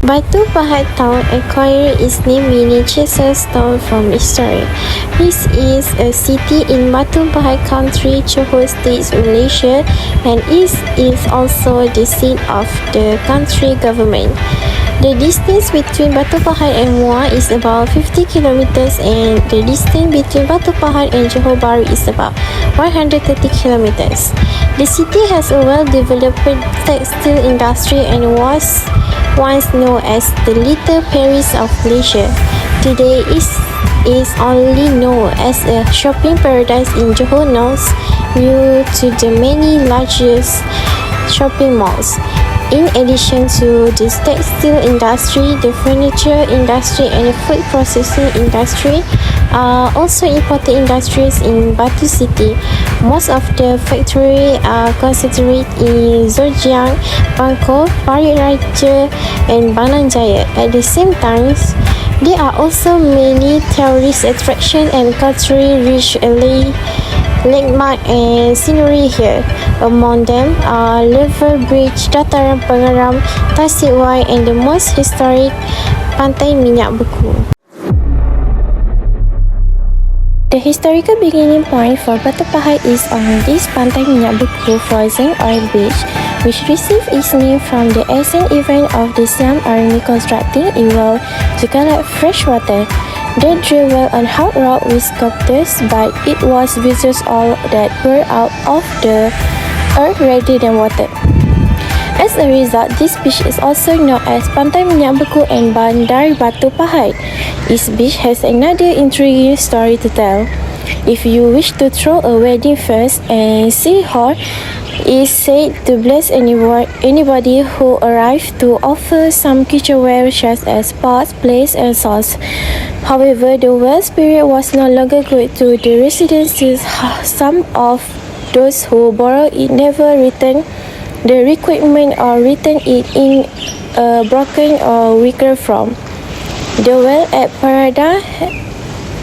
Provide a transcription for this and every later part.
Batu Pahat town acquired its name meaning Chisel Stone from history. This is a city in Batu Pahat country, Johor State, Malaysia, and is also the seat of the country government. The distance between Batu Pahat and Muar is about 50 kilometers, and the distance between Batu Pahat and Johor Bahru is about 130 kilometers. The city has a well-developed textile industry and was once known as the Little Paris of Malaysia. Today it is only known as a shopping paradise in Johor North due to the many largest shopping malls. In addition to the textile industry, the furniture industry and the food processing industry are also important industries in Batu City. Most of the factories are concentrated in Zhojiang, Bangkok, Parit Raja and Banang Jaya. At the same time, there are also many tourist attractions and culturally rich landmark and scenery here. Among them are Level Bridge, Dataran Pengeram, Tasik Wai and the most historic Pantai Minyak Beku. The historical beginning point for Batu Pahat is on this Pantai Minyak Beku frozen oil beach, which received its name from the ancient event of the Siam army constructing a well to collect fresh water. They drill well on hard rock with sculptures, but it was vessels all that were out of the earth rather than water. As a result, this beach is also known as Pantai Minyak Beku and Bandar Batu Pahat. This beach has another intriguing story to tell. If you wish to throw a wedding feast, and Sihor is said to bless anybody who arrives to offer some kitchenware such as pots, plates and sauce. However, the well spirit was no longer good to the residents. Some of those who borrowed it never returned the equipment or returned it in a broken or weaker form. The well at Parada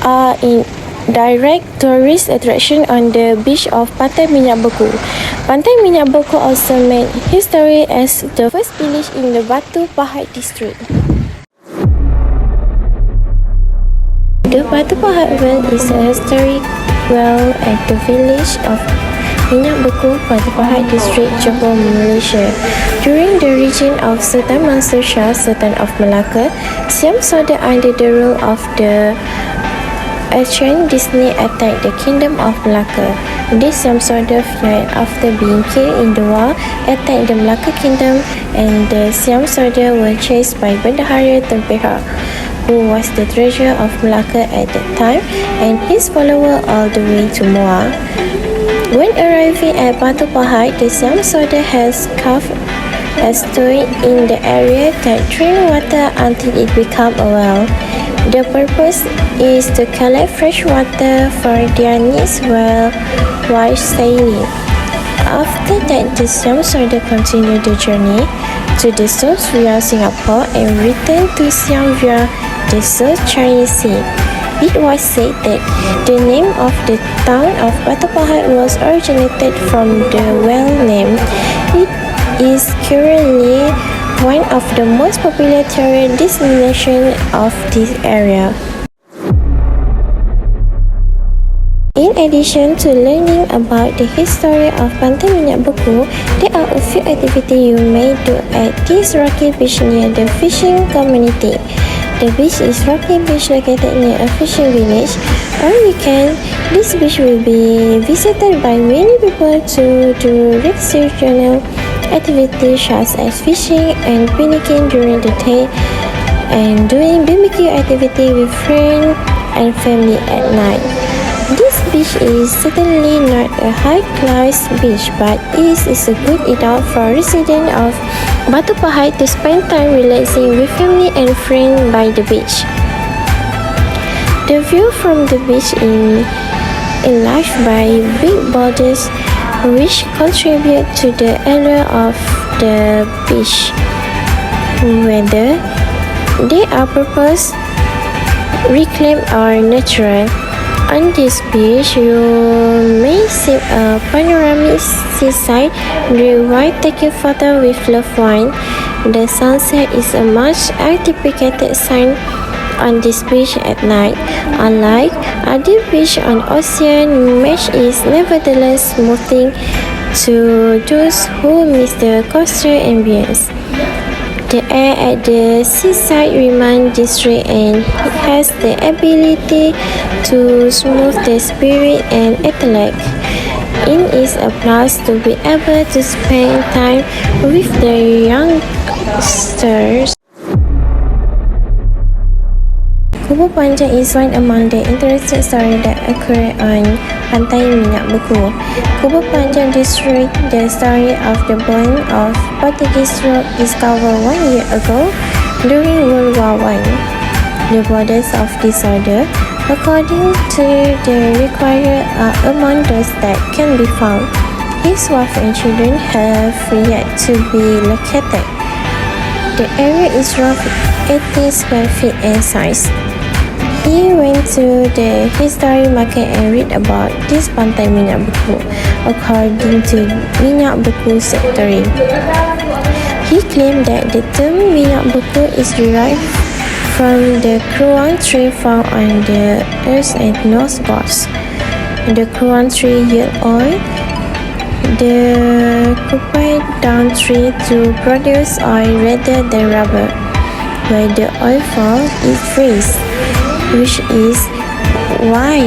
are in direct tourist attraction on the beach of Pantai Minyak Beku. Pantai Minyak Beku also made history as the first village in the Batu Pahat district. The Batu Pahat well is a historic well at the village of Minyak Beku, Batu Pahat district, Johor, Malaysia. During the reign of Sultan Mansur Shah, Sultan of Malacca, Siam Sodha under the rule of the Achan Disney attacked the Kingdom of Malacca. This Siam Sodha fled after being killed in the war, attacked the Malacca Kingdom, and the Siam Sodha were chased by Bendahara Tempera, who was the treasurer of Malacca at that time, and his follower all the way to Muar. When arriving at Batu Pahat, the Siam Sodha has carved a stone in the area that drains water until it becomes a well. The purpose is to collect fresh water for their needs while sailing. After that, the Siam Sodha continued the journey to the south via Singapore and returned to Siam via the South China Sea. It was said that the name of the town of Batu Pahat was originated from the well name. It is currently one of the most popular tourist destinations of this area. In addition to learning about the history of Pantai Minyak Beku, there are a few activities you may do at this rocky beach near the fishing community. The beach is rocky beach located near a fishing village. On weekend, this beach will be visited by many people to do recreational activities such as fishing and picnicking during the day and doing barbecue activity with friends and family at night. This beach is certainly not a high-class beach, but it is a good enough for residents of Batu Pahat to spend time relaxing with family and friends by the beach. The view from the beach is enlarged by big boulders which contribute to the allure of the beach. Whether they are purpose, reclaimed or natural. On this beach, you may see a panoramic seaside view while taking photos with loved ones. The sunset is a much anticipated sight on this beach at night. Unlike other beaches on ocean, beach is nevertheless smoothing to those who miss the coastal ambience. The air at the seaside remains discreet and has the ability to smooth the spirit and intellect. It is a plus to be able to spend time with the youngsters. Kubur Panjang is one among the interesting stories that occur on Pantai Minyak Beku. Kubur Panjang describes the story of the bone of Portuguese rock discovered 1 year ago during World War I. The borders of this order, according to the required, are among those that can be found. His wife and children have yet to be located. The area is roughly 80 square feet in size. He went to the historic market and read about this Pantai Minyak Beku, according to Minyak Beku Secretary. He claimed that the term Minyak Beku is derived from the cruan tree found on the Earth's north poles. The cruan tree yields oil. The cupid down tree to produce oil rather than rubber. Where the oil falls, it freezes, which is why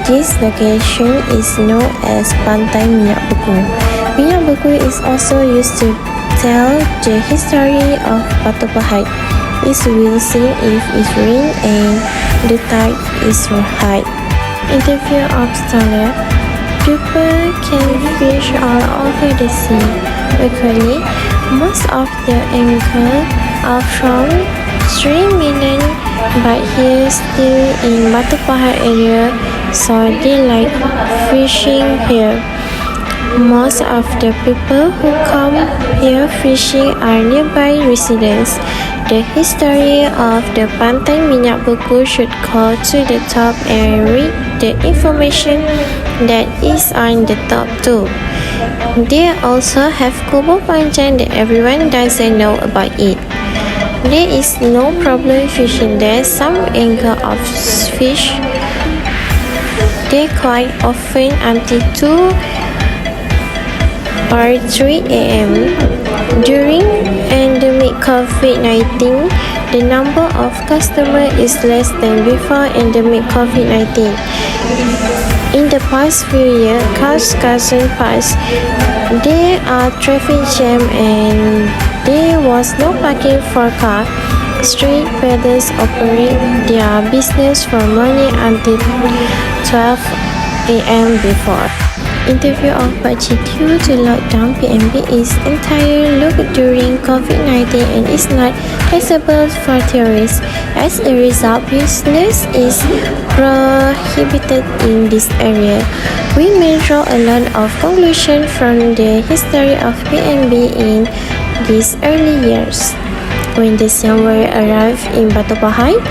this location is known as Pantai Minyak Beku. Minyak Beku is also used to tell the history of Batu PAHAT. It will sing if it rains and the tide is high. Interview of Stoner. People can fish all over the sea. Luckily, most of the anglers are from 3 million, but here still in Batu PAHAT area, so they like fishing here. Most of the people who come here fishing are nearby residents. The history of the Pantai Minyak Beku should call to the top and read the information that is on the top too. They also have Kubur Panjang that everyone doesn't know about it. There is no problem fishing there. Some angle of fish there quite often until 2 or 3 a.m. During endemic COVID-19, the number of customers is less than before endemic COVID-19. In the past few years, cars can't pass. There are traffic jam and there was no parking for cars. Street vendors operate their business from morning until 12 a.m. before. Interview of Pakcik due to lockdown, PNB is entirely locked during COVID-19 and is not accessible for tourists. As a result, business is prohibited in this area. We may draw a lot of conclusions from the history of PNB in these early years. When the Siamwari arrived in Batu PAHAT,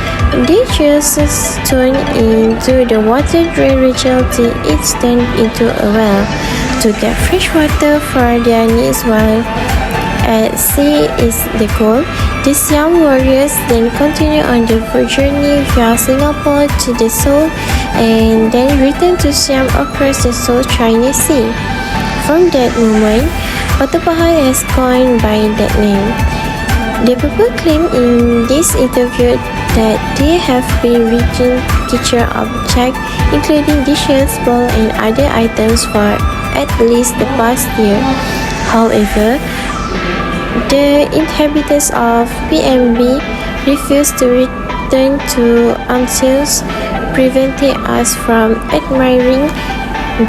they just turned into the water drain region till it turned into a well to get fresh water for their needs while at sea is the goal. The Siam warriors then continue on the journey via Singapore to the South and then return to Siam across the South China Sea. From that moment, Batu PAHAT has gone by that name. The people claim in this interview that they have been reaching kitchen objects, including dishes, bowls, and other items for at least the past year. However, the inhabitants of PNB refuse to return to untils, preventing us from admiring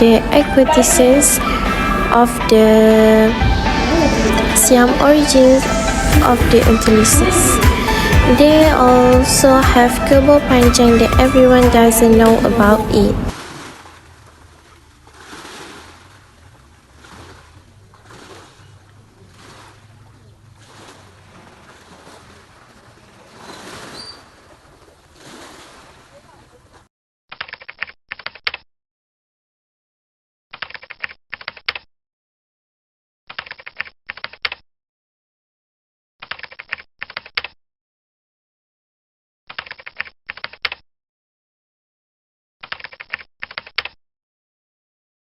the acquisitions of the Siam origins of the Antilles. They also have Kubur Panjang that everyone doesn't know about it.